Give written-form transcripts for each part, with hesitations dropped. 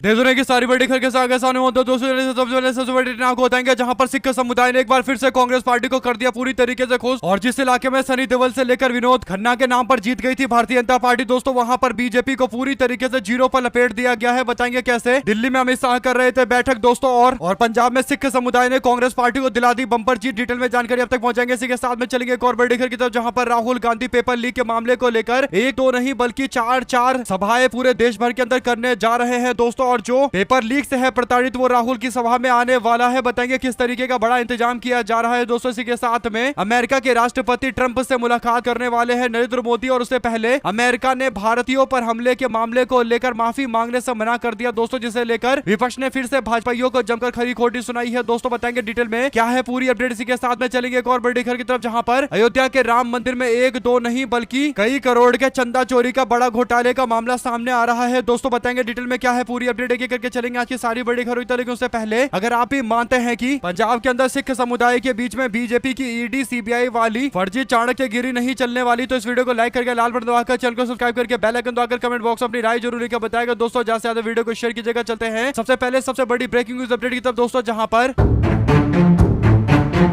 देश दुनिया की सारी बड़ी खबर के सामने सबसे बड़ी घटना को बताएंगे, जहां पर सिख समुदाय ने एक बार फिर से कांग्रेस पार्टी को कर दिया पूरी तरीके से खुश। और जिस इलाके में सनी देओल से लेकर विनोद खन्ना के नाम पर जीत गई थी भारतीय जनता पार्टी, दोस्तों वहां पर बीजेपी को पूरी तरीके से जीरो पर लपेट दिया गया है। बताएंगे कैसे। दिल्ली में अमित शाह कर रहे थे बैठक दोस्तों, और पंजाब में सिख समुदाय ने कांग्रेस पार्टी को दिला दी बंपर जीत। डिटेल में जानकारी अब तक पहुंचाएंगे। इसी के साथ में चलेंगे एक और बड़ी खबर की तरफ, जहां पर राहुल गांधी पेपर लीक के मामले को लेकर एक दो नहीं बल्कि चार सभाएं पूरे देश भर के अंदर करने जा रहे हैं दोस्तों। और जो पेपर लीक से है प्रताड़ित वो राहुल की सभा में आने वाला है। बताएंगे किस तरीके का बड़ा इंतजाम किया जा रहा है दोस्तों। इसी के साथ में अमेरिका के राष्ट्रपति ट्रंप से मुलाकात करने वाले हैं नरेंद्र मोदी, और उससे पहले अमेरिका ने भारतीयों पर हमले के मामले को लेकर माफी मांगने से मना कर दिया दोस्तों, जिसे लेकर विपक्ष ने फिर से भाजपाइयों को जमकर खरी खोटी सुनाई है दोस्तों। बताएंगे डिटेल में क्या है पूरी अपडेट। इसी के साथ में चलेंगे एक और बड़ी खबर की तरफ, जहां पर अयोध्या के राम मंदिर में एक दो नहीं बल्कि कई करोड़ के चंदा चोरी का बड़ा घोटाले का मामला सामने आ रहा है दोस्तों। बताएंगे डिटेल में क्या है पूरी अपडेट एक करके चलेंगे। आज की सारी बड़ी खबर लेकिन उससे पहले अगर आप भी मानते हैं कि पंजाब के अंदर सिख समुदाय के बीच में बीजेपी की ईडी सीबीआई वाली फर्जी चाणक्यगिरी नहीं चलने वाली, तो इस वीडियो को लाइक करके लाल बटन दबाकर चैनल को सब्सक्राइब करके बेल आइकन दबाकर कमेंट बॉक्स में अपनी राय जरूर लिखकर बताएगा दोस्तों। ज्यादा से ज्यादा वीडियो को शेयर कीजिएगा। चलते हैं सबसे पहले सबसे बड़ी ब्रेकिंग न्यूज अपडेट की तरफ दोस्तों, जहां पर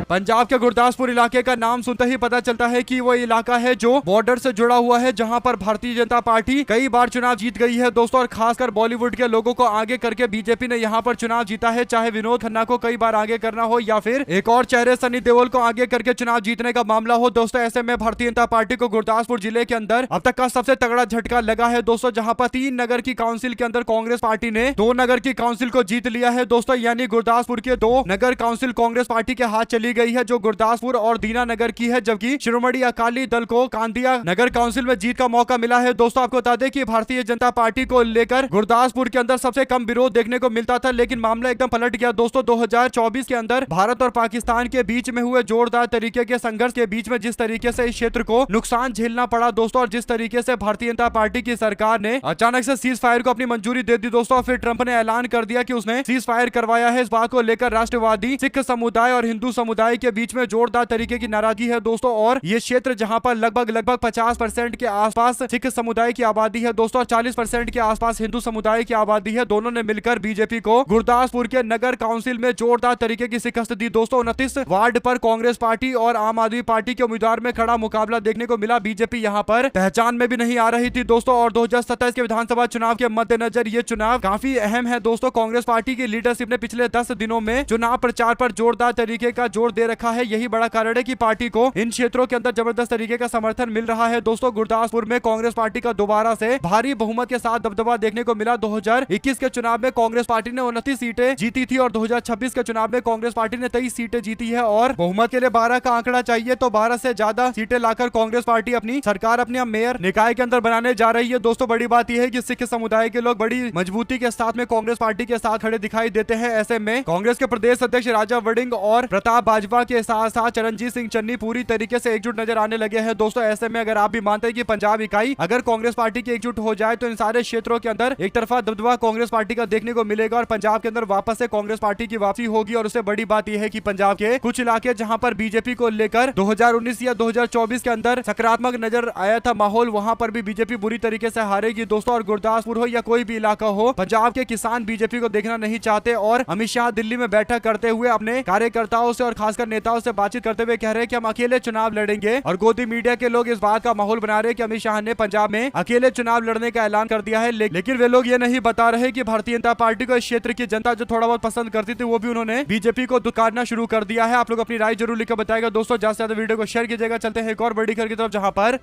पंजाब के गुरदासपुर इलाके का नाम सुनते ही पता चलता है कि वो इलाका है जो बॉर्डर से जुड़ा हुआ है, जहां पर भारतीय जनता पार्टी कई बार चुनाव जीत गई है दोस्तों। और खासकर बॉलीवुड के लोगों को आगे करके बीजेपी ने यहां पर चुनाव जीता है, चाहे विनोद खन्ना को कई बार आगे करना हो या फिर एक और चेहरे सनी देओल को आगे करके चुनाव जीतने का मामला हो दोस्तों। ऐसे में भारतीय जनता पार्टी को गुरदासपुर जिले के अंदर अब तक का सबसे तगड़ा झटका लगा है दोस्तों, जहां पर 3 नगर की काउंसिल के अंदर कांग्रेस पार्टी ने 2 नगर की काउंसिल को जीत लिया है दोस्तों। यानी गुरदासपुर के 2 नगर काउंसिल कांग्रेस पार्टी के हाथ चली गई है, जो गुरदासपुर और दीना नगर की है, जबकि शिरोमणि अकाली दल को कांदिया नगर काउंसिल में जीत का मौका मिला है दोस्तों। आपको बता दें कि भारतीय जनता पार्टी को लेकर गुरदासपुर के अंदर सबसे कम विरोध देखने को मिलता था, लेकिन मामला एकदम पलट गया दोस्तों। 2024 के अंदर भारत और पाकिस्तान के बीच में हुए जोरदार तरीके के संघर्ष के बीच में जिस तरीके से इस क्षेत्र को नुकसान झेलना पड़ा दोस्तों, और जिस तरीके से भारतीय जनता पार्टी की सरकार ने अचानक से सीज फायर को अपनी मंजूरी दे दी दोस्तों, फिर ट्रंप ने ऐलान कर दिया कि उसने सीज फायर करवाया है। इस बात को लेकर राष्ट्रवादी सिख समुदाय और हिंदू समुदाय के बीच में जोरदार तरीके की नाराजगी है दोस्तों। और ये क्षेत्र जहां पर लगभग 50% के आसपास सिख समुदाय की आबादी है दोस्तों, और 40% के आसपास हिंदू समुदाय की आबादी है, दोनों ने मिलकर बीजेपी को गुरदासपुर के नगर काउंसिल में जोरदार तरीके की शिकस्त दी दोस्तों। 29 वार्ड पर कांग्रेस पार्टी और आम आदमी पार्टी के उम्मीदवार में खड़ा मुकाबला देखने को मिला। बीजेपी यहां पर पहचान में भी नहीं आ रही थी दोस्तों। और 2027 के विधानसभा चुनाव के मद्देनजर ये चुनाव काफी अहम है दोस्तों। कांग्रेस पार्टी की लीडरशिप ने पिछले 10 दिनों में चुनाव प्रचार पर जोरदार तरीके का जोर दे रखा है। यही बड़ा कारण है कि पार्टी को इन क्षेत्रों के अंदर जबरदस्त तरीके का समर्थन मिल रहा है दोस्तों। गुरदासपुर में कांग्रेस पार्टी का दोबारा से भारी बहुमत के साथ दबदबा देखने को मिला। 2021 के चुनाव में कांग्रेस पार्टी ने 29 सीटें जीती थी, और 2026 के चुनाव में कांग्रेस पार्टी ने 23 सीटें जीती है। और बहुमत के लिए 12 का आंकड़ा चाहिए, तो 12 से ज्यादा सीटें लाकर कांग्रेस पार्टी अपनी सरकार अपने मेयर निकाय के अंदर बनाने जा रही है दोस्तों। बड़ी बात यह है कि सिख समुदाय के लोग बड़ी मजबूती के साथ में कांग्रेस पार्टी के साथ खड़े दिखाई देते हैं। ऐसे में कांग्रेस के प्रदेश अध्यक्ष राजा वड़िंग और प्रताप बाजवा के साथ साथ चरणजीत सिंह चन्नी पूरी तरीके से एकजुट नजर आने लगे हैं दोस्तों। ऐसे में अगर आप भी मानते हैं कि पंजाब इकाई अगर कांग्रेस पार्टी की एकजुट हो जाए, तो इन सारे क्षेत्रों के अंदर एक तरफा दबदबा कांग्रेस पार्टी का देखने को मिलेगा, और पंजाब के अंदर वापस से कांग्रेस पार्टी की वापसी होगी। और उससे बड़ी बात यह है कि पंजाब के कुछ इलाके जहां पर बीजेपी को लेकर 2019 या 2024 के अंदर सकारात्मक नजर आया था माहौल, वहां पर भी बीजेपी बुरी तरीके से हारेगी दोस्तों। और गुरदासपुर हो या कोई भी इलाका हो, पंजाब के किसान बीजेपी को देखना नहीं चाहते। और अमित शाह दिल्ली में बैठक करते हुए अपने कार्यकर्ताओं से और खासकर नेताओं से बातचीत करते हुए कह रहे हैं कि हम अकेले चुनाव लड़ेंगे। और गोदी मीडिया के लोग इस बात का माहौल बना रहे हैं कि अमित शाह ने पंजाब में अकेले चुनाव लड़ने का ऐलान कर दिया है, लेकिन वे लोग ये नहीं बता रहे कि भारतीय जनता पार्टी को इस क्षेत्र की जनता जो थोड़ा बहुत पसंद करती थी, वो भी उन्होंने बीजेपी को दुकारना शुरू कर दिया है। आप लोग अपनी राय जरूर लिखकर बताएगा दोस्तों। ज्यादा से ज्यादा वीडियो को शेयर कीजिएगा। चलते हैं एक और बड़ी खबर की तरफ, जहां पर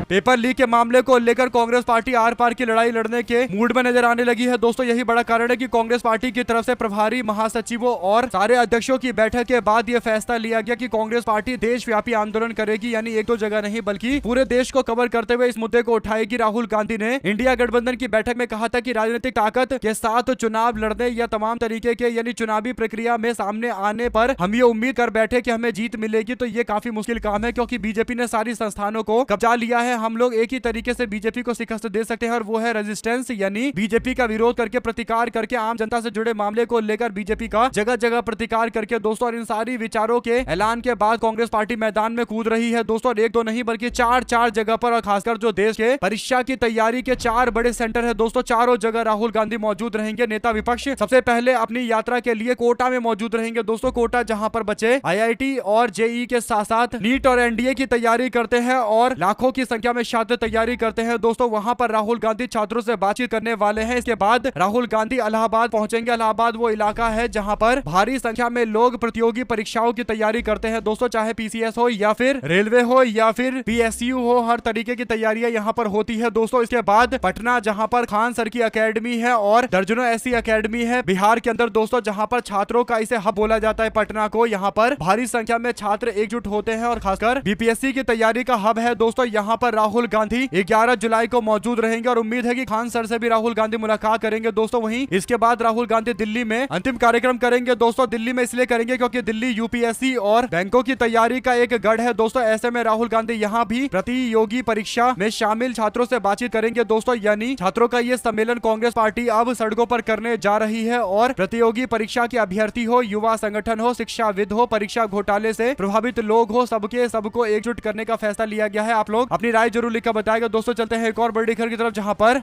पेपर लीक के मामले को लेकर कांग्रेस पार्टी आर पार की लड़ाई लड़ने के मूड में नजर आने लगी है दोस्तों। यही बड़ा कारण है कि कांग्रेस पार्टी की तरफ से प्रभारी महासचिवों और सारे अध्यक्षों की बैठक के बाद यह फैसला लिया गया कि कांग्रेस पार्टी देशव्यापी आंदोलन करेगी, यानी एक दो जगह नहीं बल्कि पूरे देश को कवर करते हुए इस मुद्दे को उठाएगी। राहुल गांधी ने इंडिया गठबंधन की बैठक में कहा था कि राजनीतिक ताकत के साथ चुनाव लड़ने या तमाम तरीके के यानी चुनावी प्रक्रिया में सामने आने पर हम ये उम्मीद कर बैठे कि हमें जीत मिलेगी, तो ये काफी मुश्किल काम है, क्योंकि बीजेपी ने सारी संस्थानों को कब्जा लिया क्या है, हम लोग एक ही तरीके से बीजेपी को शिकस्त दे सकते हैं और वो है रेजिस्टेंस, यानी बीजेपी का विरोध करके, प्रतिकार करके, आम जनता से जुड़े मामले को लेकर बीजेपी का जगह जगह प्रतिकार करके दोस्तों। और इन सारी विचारों के ऐलान के बाद कांग्रेस पार्टी मैदान में कूद रही है दोस्तों। एक दो नहीं बल्कि चार जगह पर, और खासकर जो देश के परीक्षा की तैयारी के 4 बड़े सेंटर है दोस्तों, चारों जगह राहुल गांधी मौजूद रहेंगे। नेता विपक्ष सबसे पहले अपनी यात्रा के लिए कोटा में मौजूद रहेंगे दोस्तों। कोटा जहां पर बच्चे आईआईटी और जेईई के साथ साथ नीट और एनडीए की तैयारी करते हैं और लाखों की संख्या में छात्र तैयारी करते हैं दोस्तों। वहां पर राहुल गांधी छात्रों से बातचीत करने वाले हैं। इसके बाद राहुल गांधी इलाहाबाद पहुंचेंगे। इलाहाबाद वो इलाका है जहां पर भारी संख्या में लोग प्रतियोगी परीक्षाओं की तैयारी करते हैं दोस्तों, चाहे पीसीएस हो या फिर रेलवे हो या फिर पीएसयू हो, हर तरीके की तैयारियां यहां पर होती है दोस्तों। इसके बाद पटना जहां पर खान सर की अकेडमी है और दर्जनों ऐसी अकेडमी है बिहार के अंदर दोस्तों, जहां पर छात्रों का इसे हब बोला जाता है पटना को। यहां पर भारी संख्या में छात्र एकजुट होते हैं और खासकर बीपीएससी की तैयारी का हब है दोस्तों। यहां पर राहुल गांधी 11 जुलाई को मौजूद रहेंगे और उम्मीद है कि खान सर से भी राहुल गांधी मुलाकात करेंगे दोस्तों। वहीं इसके बाद राहुल गांधी दिल्ली में अंतिम कार्यक्रम करेंगे दोस्तों। दिल्ली में इसलिए करेंगे क्योंकि दिल्ली यूपीएससी और बैंकों की तैयारी का एक गढ़ है दोस्तों। ऐसे में राहुल गांधी यहां भी प्रतियोगी परीक्षा में शामिल छात्रों से बातचीत करेंगे दोस्तों। यानी छात्रों का ये सम्मेलन कांग्रेस पार्टी अब सड़कों पर करने जा रही है और प्रतियोगी परीक्षा के अभ्यर्थी हो, युवा संगठन हो, शिक्षाविद हो, परीक्षा घोटाले से प्रभावित लोग हो, सबको एकजुट करने का फैसला लिया गया है। आप लोग अपनी राय जरूर लिखकर बताएगा दोस्तों। चलते हैं एक और बड़ी खबर की तरफ, जहां पर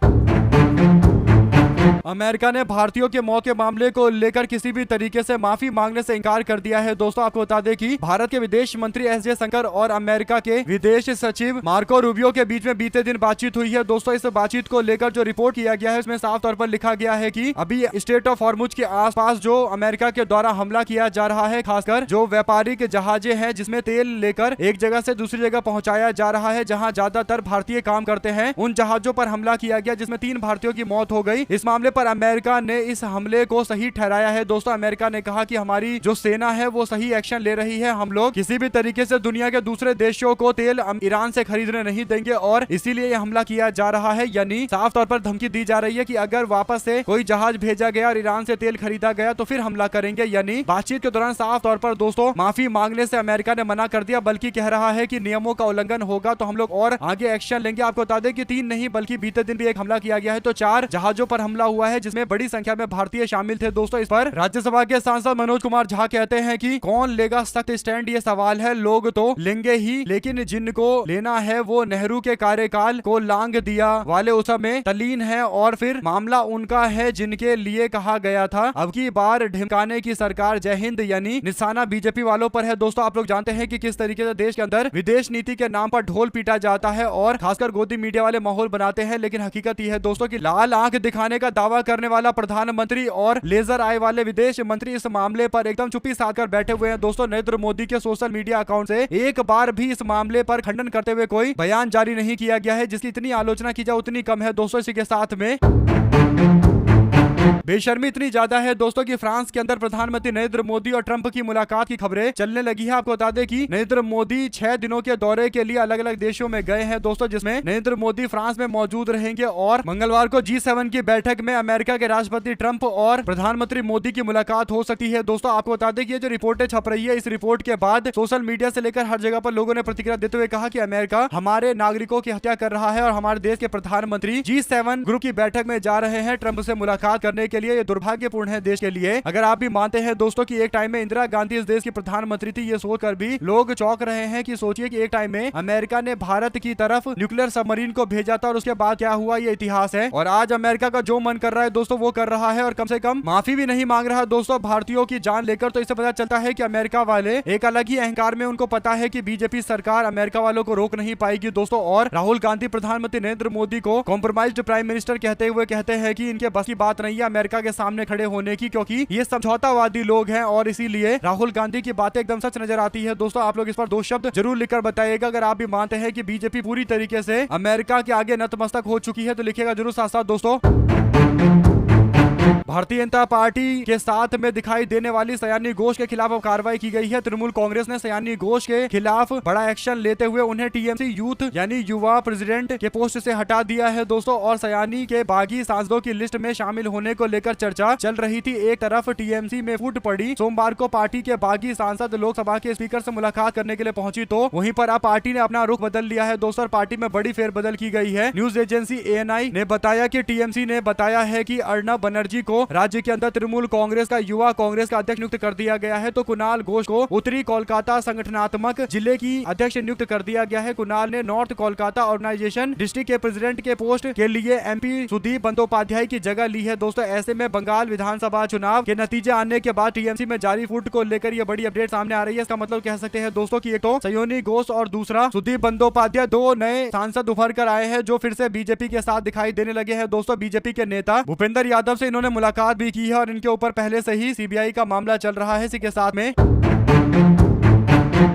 अमेरिका ने भारतीयों के मौत के मामले को लेकर किसी भी तरीके से माफी मांगने से इंकार कर दिया है दोस्तों। आपको बता दें कि भारत के विदेश मंत्री एस जयशंकर और अमेरिका के विदेश सचिव मार्को रूबियो के बीच में बीते दिन बातचीत हुई है दोस्तों। इस बातचीत को लेकर जो रिपोर्ट किया गया है उसमें साफ तौर पर लिखा गया है कि अभी स्टेट ऑफ हॉर्मुज के आसपास जो अमेरिका के द्वारा हमला किया जा रहा है, खासकर जो व्यापारिक जहाजें हैं जिसमें तेल लेकर एक जगह से दूसरी जगह पहुंचाया जा रहा है, जहां ज्यादातर भारतीय काम करते हैं, उन जहाजों पर हमला किया गया जिसमें 3 भारतीयों की मौत हो गई। इस मामले पर अमेरिका ने इस हमले को सही ठहराया है दोस्तों। अमेरिका ने कहा कि हमारी जो सेना है वो सही एक्शन ले रही है। हम लोग किसी भी तरीके से दुनिया के दूसरे देशों को तेल ईरान से खरीदने नहीं देंगे और इसीलिए यह हमला किया जा रहा है। यानी साफ तौर पर धमकी दी जा रही है कि अगर वापस से कोई जहाज भेजा गया और ईरान से तेल खरीदा गया तो फिर हमला करेंगे। यानी बातचीत के दौरान साफ तौर पर दोस्तों माफी मांगने से अमेरिका ने मना कर दिया, बल्कि कह रहा है कि नियमों का उल्लंघन होगा तो हम लोग और आगे एक्शन लेंगे। आपको बता दें कि 3 नहीं बल्कि बीते दिन भी एक हमला किया गया है, तो 4 जहाजों पर हमला हुआ है जिसमें बड़ी संख्या में भारतीय शामिल थे दोस्तों। इस पर राज्यसभा के सांसद मनोज कुमार झा कहते हैं कि कौन लेगा सख्त स्टैंड, ये सवाल है। लोग तो लेंगे ही, लेकिन जिनको लेना है वो नेहरू के कार्यकाल को लांग दिया वाले उस में तल्लीन है और फिर मामला उनका है जिनके लिए कहा गया था। अब की बार ढिमकाने की सरकार, जय हिंद। यानी निशाना बीजेपी वालों पर है दोस्तों। आप लोग जानते हैं कि किस तरीके से देश के अंदर विदेश नीति के नाम पर ढोल पीटा जाता है और खासकर गोदी मीडिया वाले माहौल बनाते हैं, लेकिन हकीकत यह है दोस्तों कि लाल आंख दिखाने का दावा करने वाला प्रधानमंत्री और लेजर आय वाले विदेश मंत्री इस मामले पर एकदम चुप्पी साधकर बैठे हुए हैं दोस्तों। नरेंद्र मोदी के सोशल मीडिया अकाउंट से एक बार भी इस मामले पर खंडन करते हुए कोई बयान जारी नहीं किया गया है, जिसकी इतनी आलोचना की जाए उतनी कम है दोस्तों। इसी के साथ में बेशर्मी इतनी ज्यादा है दोस्तों कि फ्रांस के अंदर प्रधानमंत्री नरेंद्र मोदी और ट्रंप की मुलाकात की खबरें चलने लगी है। आपको बता दें कि नरेंद्र मोदी 6 दिनों के दौरे के लिए अलग अलग देशों में गए हैं दोस्तों, जिसमें नरेंद्र मोदी फ्रांस में मौजूद रहेंगे और मंगलवार को G7 की बैठक में अमेरिका के राष्ट्रपति ट्रंप और प्रधानमंत्री मोदी की मुलाकात हो सकती है दोस्तों। आपको बता दें कि ये जो रिपोर्टें छप रही है, इस रिपोर्ट के बाद सोशल मीडिया से लेकर हर जगह पर लोगों ने प्रतिक्रिया देते हुए कहा कि अमेरिका हमारे नागरिकों की हत्या कर रहा है और हमारे देश के प्रधानमंत्री G7 ग्रुप की बैठक में जा रहे हैं ट्रंप से मुलाकात करने के लिए। ये दुर्भाग्यपूर्ण है देश के लिए। अगर आप भी मानते हैं दोस्तों कि एक टाइम में इंदिरा गांधी इस देश की प्रधानमंत्री थी, ये सोचकर भी लोग चौंक रहे हैं कि सोचिए कि एक टाइम में अमेरिका ने भारत की तरफ न्यूक्लियर सबमरीन को भेजा था और उसके बाद क्या हुआ, ये इतिहास है। और आज अमेरिका का जो मन कर रहा है दोस्तों वो कर रहा है और कम से कम माफी भी नहीं मांग रहा दोस्तों भारतीयों की जान लेकर। तो इससे पता चलता है कि अमेरिका वाले एक अलग ही अहंकार में, उनको पता है कि बीजेपी सरकार अमेरिका वालों को रोक नहीं पाएगी दोस्तों। और राहुल गांधी प्रधानमंत्री नरेंद्र मोदी को कॉम्प्रोमाइज्ड प्राइम मिनिस्टर कहते हुए कहते हैं कि इनके बस की बात नहीं है अमेरिका के सामने खड़े होने की, क्योंकि ये समझौतावादी लोग हैं और इसीलिए राहुल गांधी की बातें एकदम सच नजर आती है दोस्तों। आप लोग इस पर 2 शब्द जरूर लिखकर बताइएगा। अगर आप भी मानते हैं कि बीजेपी पूरी तरीके से अमेरिका के आगे नतमस्तक हो चुकी है तो लिखिएगा जरूर साथ साथ दोस्तों। भारतीय जनता पार्टी के साथ में दिखाई देने वाली सयानी घोष के खिलाफ कार्रवाई की गई है। तृणमूल कांग्रेस ने सयानी घोष के खिलाफ बड़ा एक्शन लेते हुए उन्हें टीएमसी यूथ यानी युवा प्रेसिडेंट के पोस्ट से हटा दिया है दोस्तों। और सयानी के बागी सांसदों की लिस्ट में शामिल होने को लेकर चर्चा चल रही थी। एक तरफ टीएमसी में फूट पड़ी, सोमवार को पार्टी के बागी सांसद लोकसभा के स्पीकर से मुलाकात करने के लिए पहुंची, तो वहीं पर अब पार्टी ने अपना रुख बदल लिया है दोस्तों। पार्टी में बड़ी फेरबदल की गई है। न्यूज एजेंसी एएनआई ने बताया कि टीएमसी ने बताया है कि अर्नब बनर्जी को राज्य के अंदर तृणमूल कांग्रेस का युवा कांग्रेस का अध्यक्ष नियुक्त कर दिया गया है, तो कुणाल घोष को उत्तरी कोलकाता संगठनात्मक जिले की अध्यक्ष नियुक्त कर दिया गया है। कुणाल ने नॉर्थ कोलकाता ऑर्गेनाइजेशन डिस्ट्रिक्ट के प्रेसिडेंट के पोस्ट के लिए एमपी सुदीप बंदोपाध्याय की जगह ली है दोस्तों। ऐसे में बंगाल विधानसभा चुनाव के नतीजे आने के बाद टीएमसी में जारी फूट को लेकर यह बड़ी अपडेट सामने आ रही है। इसका मतलब कह सकते हैं दोस्तों कि एक तो सयोनी घोष और दूसरा सुदीप बंदोपाध्याय, दो नए सांसद उभर कर आए हैं जो फिर से बीजेपी के साथ दिखाई देने लगे हैं दोस्तों। बीजेपी के नेता भूपेंद्र यादव से इन्होंने मुलाकात भी की है और इनके ऊपर पहले से ही सीबीआई का मामला चल रहा है। इसी के साथ में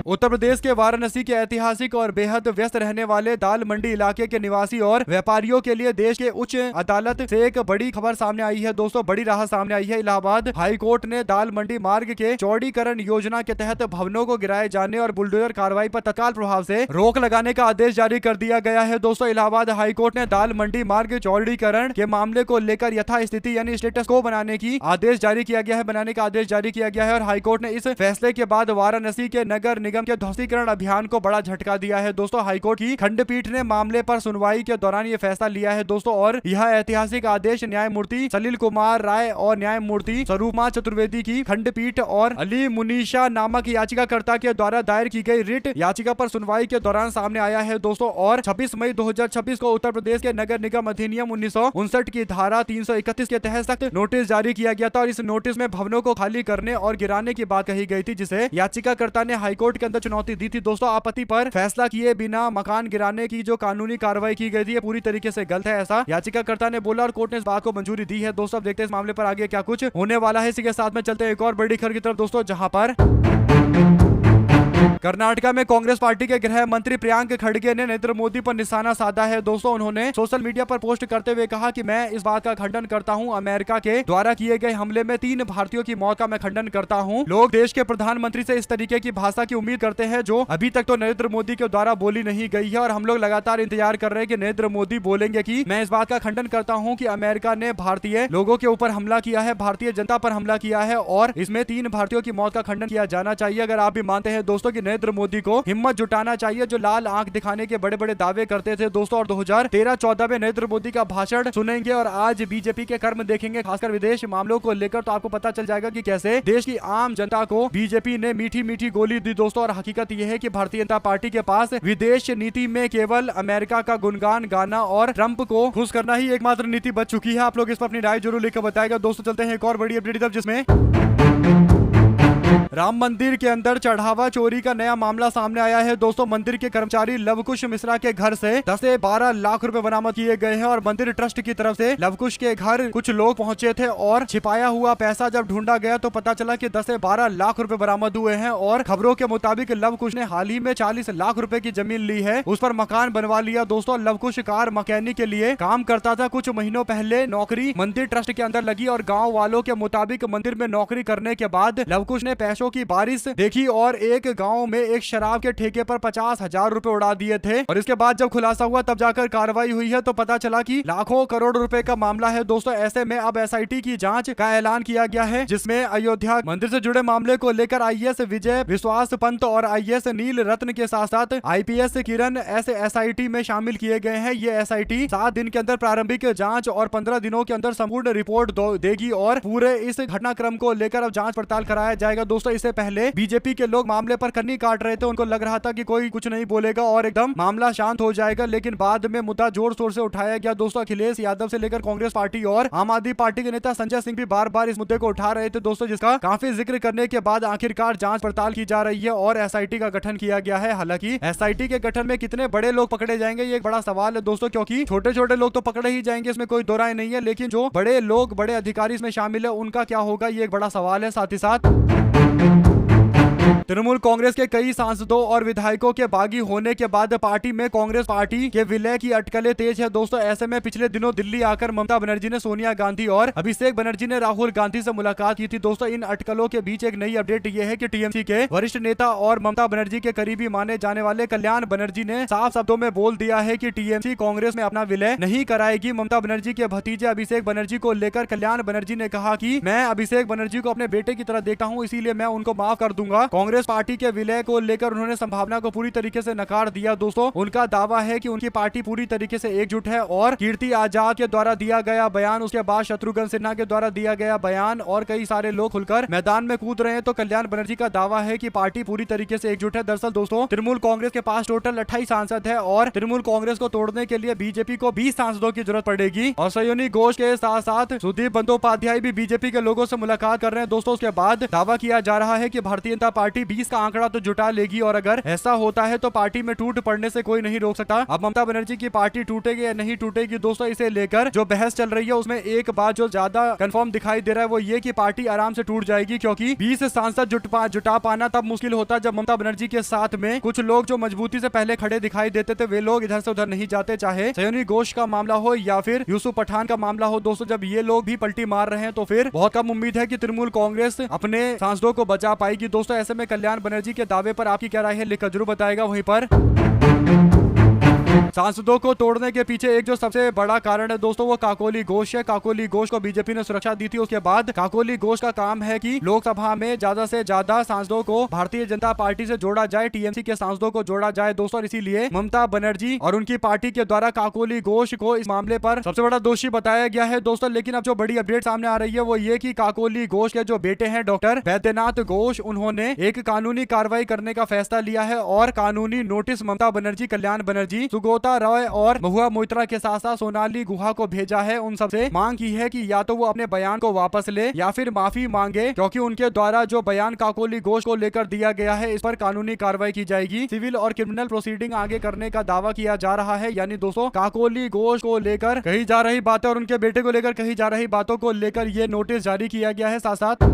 उत्तर प्रदेश के वाराणसी के ऐतिहासिक और बेहद व्यस्त रहने वाले दाल मंडी इलाके के निवासी और व्यापारियों के लिए देश के उच्च अदालत से एक बड़ी खबर सामने आई है दोस्तों। बड़ी राहत सामने आई है। इलाहाबाद हाई कोर्ट ने दाल मंडी मार्ग के चौड़ीकरण योजना के तहत भवनों को गिराए जाने और बुलडोजर कार्रवाई पर तत्काल प्रभाव से रोक लगाने का आदेश जारी कर दिया गया है दोस्तों। इलाहाबाद हाई कोर्ट ने दाल मंडी मार्ग चौड़ीकरण के मामले को लेकर यथास्थिति यानी स्टेटस को बनाने की आदेश जारी किया गया है और हाईकोर्ट ने इस फैसले के बाद वाराणसी के नगर निगम के ध्वस्तीकरण अभियान को बड़ा झटका दिया है दोस्तों। हाईकोर्ट की खंडपीठ ने मामले पर सुनवाई के दौरान ये फैसला लिया है दोस्तों। और यह ऐतिहासिक आदेश न्यायमूर्ति सलील कुमार राय और न्यायमूर्ति स्वरूपमा चतुर्वेदी की खंडपीठ और अली मुनीषा नामक याचिकाकर्ता के द्वारा दायर की गई रिट याचिका पर सुनवाई के दौरान सामने आया है दोस्तों। और 26 मई 2026 को उत्तर प्रदेश के नगर निगम अधिनियम 1959 की धारा 331 के तहत सख्त नोटिस जारी किया गया था और इस नोटिस में भवनों को खाली करने और गिराने की बात कही गई थी, जिसे याचिकाकर्ता ने हाईकोर्ट के अंदर चुनौती दी थी दोस्तों। आपत्ति पर फैसला किए बिना मकान गिराने की जो कानूनी कार्रवाई की गई थी ये पूरी तरीके से गलत है, ऐसा याचिकाकर्ता ने बोला और कोर्ट ने इस बात को मंजूरी दी है दोस्तों। अब देखते हैं इस मामले पर आगे क्या कुछ होने वाला है। इसी के साथ में चलते हैं एक और बड़ी खबर की तरफ दोस्तों, जहां पर कर्नाटका में कांग्रेस पार्टी के गृह मंत्री प्रियंक खड़गे ने नरेंद्र मोदी पर निशाना साधा है दोस्तों। उन्होंने सोशल मीडिया पर पोस्ट करते हुए कहा कि मैं इस बात का खंडन करता हूं, अमेरिका के द्वारा किए गए हमले में 3 भारतीयों की मौत का मैं खंडन करता हूं। लोग देश के प्रधानमंत्री से इस तरीके की भाषा की उम्मीद करते हैं जो अभी तक तो नरेंद्र मोदी के द्वारा बोली नहीं गई है और हम लोग लगातार इंतजार कर रहे हैं कि नरेंद्र मोदी बोलेंगे कि मैं इस बात का खंडन करता हूं कि अमेरिका ने भारतीय लोगों के ऊपर हमला किया है, भारतीय जनता पर हमला किया है और इसमें 3 भारतीयों की मौत का खंडन किया जाना चाहिए। अगर आप भी मानते हैं दोस्तों कि नरेंद्र मोदी को हिम्मत जुटाना चाहिए जो लाल आंख दिखाने के बड़े बड़े दावे करते थे दोस्तों, और 2013-14 में नरेंद्र मोदी का भाषण सुनेंगे और आज बीजेपी के कर्म देखेंगे खासकर विदेश मामलों को लेकर, तो आपको पता चल जाएगा कि कैसे देश की आम जनता को बीजेपी ने मीठी मीठी गोली दी दोस्तों। और हकीकत यह है कि भारतीय जनता पार्टी के पास विदेश नीति में केवल अमेरिका का गुणगान गाना और ट्रंप को खुश करना ही एकमात्र नीति बच चुकी है। आप लोग इस पर अपनी राय जरूर लिखकर बताएगा दोस्तों। चलते हैं एक और बड़ी अपडेट तब, जिसमें राम मंदिर के अंदर चढ़ावा चोरी का नया मामला सामने आया है दोस्तों। मंदिर के कर्मचारी लवकुश मिश्रा के घर से 10 से 12 लाख रुपए बरामद किए गए हैं और मंदिर ट्रस्ट की तरफ से लवकुश के घर कुछ लोग पहुंचे थे और छिपाया हुआ पैसा जब ढूंढा गया तो पता चला कि 10 से 12 लाख रुपए बरामद हुए हैं। और खबरों के मुताबिक लवकुश ने हाल ही में 40 लाख रुपए की जमीन ली है, उस पर मकान बनवा लिया दोस्तों। लवकुश कार मैकेनिक के लिए काम करता था। कुछ महीनों पहले नौकरी मंदिर ट्रस्ट के अंदर लगी और गाँव वालों के मुताबिक मंदिर में नौकरी करने के बाद लवकुश ने पैसों की बारिश देखी और एक गांव में एक शराब के ठेके पर 50,000 रुपए उड़ा दिए थे। और इसके बाद जब खुलासा हुआ तब जाकर कार्रवाई हुई है तो पता चला कि लाखों करोड़ रुपए का मामला है दोस्तों। ऐसे में अब एसआईटी की जांच का ऐलान किया गया है, जिसमें अयोध्या मंदिर से जुड़े मामले को लेकर आईएएस विजय विश्वास पंत और आईएएस नील रत्न के साथ साथ आईपीएस किरण एसआईटी में शामिल किए गए हैं। ये एसआईटी 7 दिन के अंदर प्रारंभिक जांच और 15 दिनों के अंदर संपूर्ण रिपोर्ट देगी और पूरे इस घटनाक्रम को लेकर अब जांच पड़ताल कराया जाएगा दोस्तों। इससे पहले बीजेपी के लोग मामले पर कन्नी काट रहे थे, उनको लग रहा था कि कोई कुछ नहीं बोलेगा और एकदम मामला शांत हो जाएगा, लेकिन बाद में मुद्दा जोर शोर से उठाया गया दोस्तों। अखिलेश यादव से लेकर कांग्रेस पार्टी और आम आदमी पार्टी के नेता संजय सिंह भी बार बार इस मुद्दे को उठा रहे थे दोस्तों, जिसका काफी जिक्र करने के बाद आखिरकार जांच पड़ताल की जा रही है और एसआईटी का गठन किया गया है। हालांकि एसआईटी के गठन में कितने बड़े लोग पकड़े जाएंगे ये एक बड़ा सवाल है दोस्तों, क्योंकि छोटे छोटे लोग तो पकड़े ही जाएंगे, इसमें कोई दो राय नहीं है, लेकिन जो बड़े लोग बड़े अधिकारी इसमें शामिल है उनका क्या होगा ये एक बड़ा सवाल है। साथ ही साथ तृणमूल कांग्रेस के कई सांसदों और विधायकों के बागी होने के बाद पार्टी में कांग्रेस पार्टी के विलय की अटकलें तेज है दोस्तों। ऐसे में पिछले दिनों दिल्ली आकर ममता बनर्जी ने सोनिया गांधी और अभिषेक बनर्जी ने राहुल गांधी से मुलाकात की थी दोस्तों। इन अटकलों के बीच एक नई अपडेट ये है कि टीएमसी के वरिष्ठ नेता और ममता बनर्जी के करीबी माने जाने वाले कल्याण बनर्जी ने साफ शब्दों में बोल दिया है कि टीएमसी कांग्रेस में अपना विलय नहीं कराएगी। ममता बनर्जी के भतीजे अभिषेक बनर्जी को लेकर कल्याण बनर्जी ने कहा कि मैं अभिषेक बनर्जी को अपने बेटे की तरह देखता हूं, इसीलिए मैं उनको माफ कर दूंगा। कांग्रेस पार्टी के विलय को लेकर उन्होंने संभावना को पूरी तरीके से नकार दिया दोस्तों। उनका दावा है कि उनकी पार्टी पूरी तरीके से एकजुट है और कीर्ति आजाद के द्वारा दिया गया बयान, उसके बाद शत्रुघ्न सिन्हा के द्वारा दिया गया बयान और कई सारे लोग खुलकर मैदान में कूद रहे हैं। तो कल्याण बनर्जी का दावा है कि पार्टी पूरी तरीके से एकजुट है। दरअसल दोस्तों तृणमूल कांग्रेस के पास टोटल 28 सांसद है और तृणमूल कांग्रेस को तोड़ने के लिए बीजेपी को 20 सांसदों की जरूरत पड़ेगी। और सयोनी घोष के साथ साथ सुदीप बंदोपाध्याय भी बीजेपी के लोगों से मुलाकात कर रहे हैं दोस्तों। उसके बाद दावा किया जा रहा है कि भारतीय जनता पार्टी 20 का आंकड़ा तो जुटा लेगी और अगर ऐसा होता है तो पार्टी में टूट पड़ने से कोई नहीं रोक सकता। अब ममता बनर्जी की पार्टी टूटेगी या नहीं टूटेगी दोस्तों, इसे लेकर जो बहस चल रही है उसमें एक बात जो ज्यादा कंफर्म दिखाई दे रहा है वो ये कि पार्टी आराम से टूट जाएगी, क्योंकि 20 सांसद जुटा पाना तब मुश्किल होता जब ममता बनर्जी के साथ में कुछ लोग जो मजबूती से पहले खड़े दिखाई देते थे वे लोग इधर से उधर नहीं जाते, चाहे सयोनी घोष का मामला हो या फिर यूसुफ पठान का मामला हो दोस्तों। जब ये लोग भी पलटी मार रहे हैं तो फिर बहुत कम उम्मीद है कि तृणमूल कांग्रेस अपने सांसदों को बचा पाएगी दोस्तों। ऐसे में कल्याण बनर्जी के दावे पर आपकी क्या राय है लिखकर जरूर बताएगा। वहीं पर सांसदों को तोड़ने के पीछे एक जो सबसे बड़ा कारण है दोस्तों वो काकोली घोष है। काकोली घोष को बीजेपी ने सुरक्षा दी थी। उसके बाद काकोली घोष का काम है कि लोकसभा में ज्यादा से ज्यादा सांसदों को भारतीय जनता पार्टी से जोड़ा जाए, टीएमसी के सांसदों को जोड़ा जाए दोस्तों। इसीलिए ममता बनर्जी और उनकी पार्टी के द्वारा काकोली घोष को इस मामले पर सबसे बड़ा दोषी बताया गया है दोस्तों। लेकिन अब जो बड़ी अपडेट सामने आ रही है वो ये कि काकोली घोष के जो बेटे हैं डॉक्टर वैद्यनाथ घोष, उन्होंने एक कानूनी कार्रवाई करने का फैसला लिया है और कानूनी नोटिस ममता बनर्जी, कल्याण बनर्जी, सुगोता रॉय और महुआ मोइत्रा के साथ साथ सोनाली गुहा को भेजा है। उन सबसे मांग की है कि या तो वो अपने बयान को वापस ले या फिर माफी मांगे, क्योंकि उनके द्वारा जो बयान काकोली घोष को लेकर दिया गया है इस पर कानूनी कार्रवाई की जाएगी। सिविल और क्रिमिनल प्रोसीडिंग आगे करने का दावा किया जा रहा है। यानी दोस्तों काकोली घोष को लेकर कही जा रही बातें और उनके बेटे को लेकर कही जा रही बातों को लेकर ये नोटिस जारी किया गया है। साथ साथ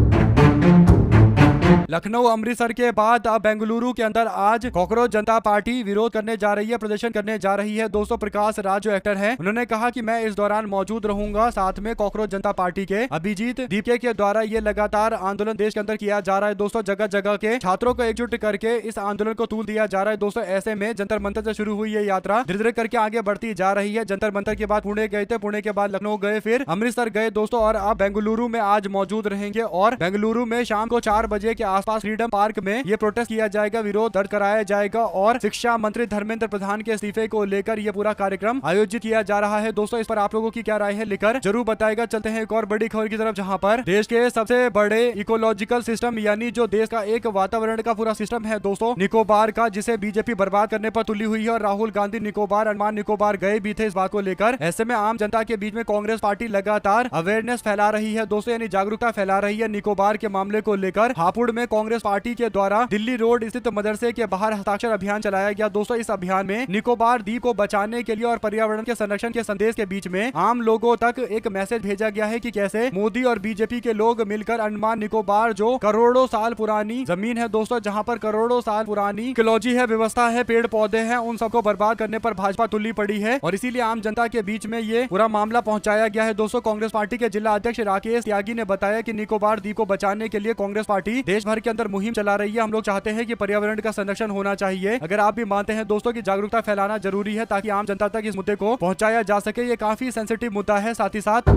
लखनऊ अमृतसर के बाद अब बेंगलुरु के अंदर आज कॉकरोच जनता पार्टी विरोध करने जा रही है, प्रदर्शन करने जा रही है दोस्तों। प्रकाश राज जो एक्टर है उन्होंने कहा कि मैं इस दौरान मौजूद रहूंगा। साथ में कॉकरोच जनता पार्टी के अभिजीत दीपके के द्वारा ये लगातार आंदोलन देश के अंदर किया जा रहा है दोस्तों। जगह जगह के छात्रों को एकजुट करके इस आंदोलन को तूल दिया जा रहा है दोस्तों। ऐसे में जंतर मंतर से शुरू हुई ये यात्रा धीरे धीरे करके आगे बढ़ती जा रही है। जंतर मंतर के बाद पुणे गए थे, पुणे के बाद लखनऊ गए, फिर अमृतसर गए दोस्तों और अब बेंगलुरु में आज मौजूद रहेंगे। और बेंगलुरु में शाम को 4 बजे के आसपास फ्रीडम पार्क में ये प्रोटेस्ट किया जाएगा, विरोध दर्ज कराया जाएगा और शिक्षा मंत्री धर्मेंद्र प्रधान के इस्तीफे को लेकर ये पूरा कार्यक्रम आयोजित किया जा रहा है दोस्तों। इस पर आप लोगों की क्या राय है लिखकर जरूर बताएगा। चलते हैं एक और बड़ी खबर की तरफ, जहां पर देश के सबसे बड़े इकोलॉजिकल सिस्टम यानी जो देश का एक वातावरण का पूरा सिस्टम है दोस्तों निकोबार का, जिसे बीजेपी बर्बाद करने पर तुली हुई है और राहुल गांधी निकोबार, अंडमान निकोबार गए भी थे इस बात को लेकर। ऐसे में आम जनता के बीच में कांग्रेस पार्टी लगातार अवेयरनेस फैला रही है दोस्तों, यानी जागरूकता फैला रही है निकोबार के मामले को लेकर। हापुड़ में कांग्रेस पार्टी के द्वारा दिल्ली रोड स्थित मदरसे के बाहर हस्ताक्षर अभियान चलाया गया दोस्तों। इस अभियान में निकोबार द्वीप को बचाने के लिए और पर्यावरण के संरक्षण के संदेश के बीच में आम लोगों तक एक मैसेज भेजा गया है कि कैसे मोदी और बीजेपी के लोग मिलकर अंडमान निकोबार जो करोड़ों साल पुरानी जमीन है दोस्तों, जहां पर करोड़ों साल पुरानी इकोलॉजी है, व्यवस्था है, पेड़ पौधे हैं, उन सबको बर्बाद करने पर भाजपा तुल्ली पड़ी है और इसीलिए आम जनता के बीच में ये पूरा मामला पहुंचाया गया है दोस्तों। कांग्रेस पार्टी के जिला अध्यक्ष राकेश त्यागी ने बताया कि निकोबार द्वीप को बचाने के लिए कांग्रेस पार्टी देश भर के अंदर मुहिम चला रही है। हम लोग चाहते हैं कि पर्यावरण का संरक्षण होना चाहिए। अगर आप भी मानते हैं दोस्तों कि जागरूकता फैलाना जरूरी है ताकि आम जनता तक इस मुद्दे को पहुंचाया जा सके, ये काफी सेंसिटिव मुद्दा है। साथ ही साथ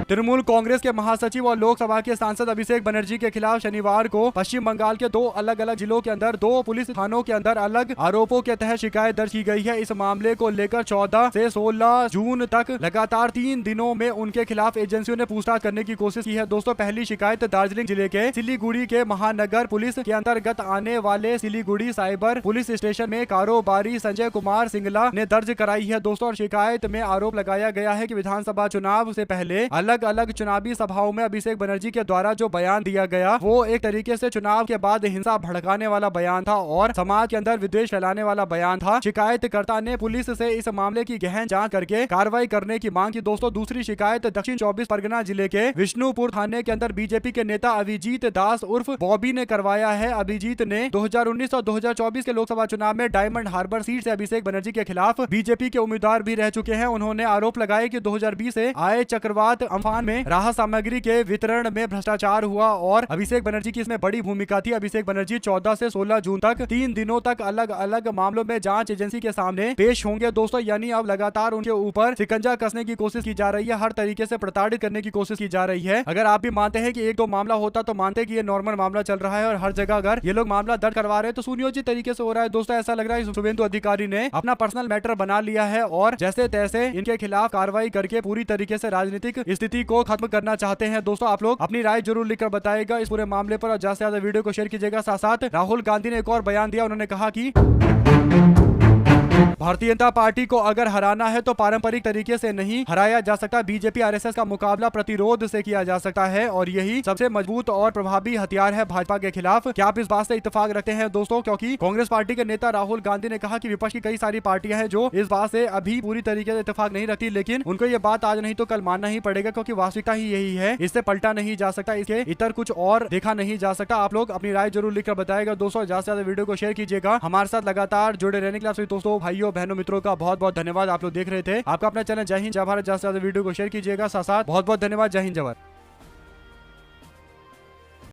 तृणमूल कांग्रेस के महासचिव और लोकसभा के सांसद अभिषेक बनर्जी के खिलाफ शनिवार को पश्चिम बंगाल के 2 अलग अलग जिलों के अंदर 2 पुलिस थानों के अंदर अलग आरोपों के तहत शिकायत दर्ज की गई है। इस मामले को लेकर 14 से 16 जून तक लगातार 3 दिनों में उनके खिलाफ एजेंसियों ने पूछताछ करने की कोशिश की है दोस्तों। पहली शिकायत दार्जिलिंग जिले के सिलीगुड़ी के महानगर पुलिस के अंतर्गत आने वाले सिलीगुड़ी साइबर पुलिस स्टेशन में कारोबारी संजय कुमार सिंगला ने दर्ज कराई है दोस्तों। और शिकायत में आरोप लगाया गया है कि विधानसभा चुनाव से पहले अलग अलग चुनावी सभाओं में अभिषेक बनर्जी के द्वारा जो बयान दिया गया वो एक तरीके से चुनाव के बाद हिंसा भड़काने वाला बयान था और समाज के अंदर विद्वेष फैलाने वाला बयान था। शिकायतकर्ता ने पुलिस से इस मामले की गहन जांच करके कार्रवाई करने की मांग की। दोस्तों, दूसरी शिकायत दक्षिण 24 परगना जिले के विष्णुपुर थाने के अंदर बीजेपी के नेता अभिजीत दास उर्फ बॉबी ने करवाया है। अभिजीत ने 2019 और 2024 के लोकसभा चुनाव में डायमंड हार्बर सीट से अभिषेक बनर्जी के खिलाफ बीजेपी के उम्मीदवार भी रह चुके हैं। उन्होंने आरोप लगाया कि 2020 से आए चक्रवात अम्फान में राहत सामग्री के वितरण में भ्रष्टाचार हुआ और अभिषेक बनर्जी की इसमें बड़ी भूमिका थी। अभिषेक बनर्जी 14 से 16 जून तक 3 दिनों तक अलग अलग मामलों में जांच एजेंसी के सामने पेश होंगे। दोस्तों, यानी अब लगातार उनके ऊपर शिकंजा कसने की कोशिश की जा रही है, हर तरीके से प्रताड़ित करने की कोशिश की जा रही है। अगर आप भी मानते हैं कि एक दो मामला होता तो मानते कि ये नॉर्मल मामला चल रहा है और हर जगह अगर ये लोग मामला दर्ज करवा रहे हैं तो सुनियोजित तरीके से हो रहा है। दोस्तों, ऐसा लग रहा है शुभेंदु अधिकारी ने अपना पर्सनल मैटर बना लिया है और जैसे तैसे इनके खिलाफ कार्रवाई करके पूरी तरीके से राजनीतिक स्थिति को खत्म करना चाहते हैं। दोस्तों, आप लोग अपनी राय जरूर लिखकर बताएगा इस पूरे मामले पर और ज्यादा से ज्यादा वीडियो को शेयर कीजिएगा। साथ साथ राहुल गांधी ने एक और बयान दिया। उन्होंने कहा कि भारतीय जनता पार्टी को अगर हराना है तो पारंपरिक तरीके से नहीं हराया जा सकता। बीजेपी आरएसएस का मुकाबला प्रतिरोध से किया जा सकता है और यही सबसे मजबूत और प्रभावी हथियार है भाजपा के खिलाफ। क्या आप इस बात से इत्तेफाक रखते हैं दोस्तों? क्योंकि कांग्रेस पार्टी के नेता राहुल गांधी ने कहा कि विपक्ष की कई सारी पार्टियां हैं जो इस बात से अभी पूरी तरीके से इत्तेफाक नहीं रखती, लेकिन उनको ये बात आज नहीं तो कल मानना ही पड़ेगा क्योंकि वास्तविकता ही यही है। इससे पलटा नहीं जा सकता, इसके इतर कुछ और देखा नहीं जा सकता। आप लोग अपनी राय जरूर लिखकर बताएगा। दोस्तों, ज्यादा से ज्यादा वीडियो को शेयर कीजिएगा। हमारे साथ लगातार जुड़े रहने के लिए दोस्तों, भाइयों, बहनों, मित्रों का बहुत बहुत धन्यवाद। आप लोग देख रहे थे। आपका अपना चैनल जय हिंद जय भारत। ज्यादा से ज्यादा वीडियो को शेयर कीजिएगा। साथ साथ बहुत बहुत धन्यवाद। जय हिंद जय भारत।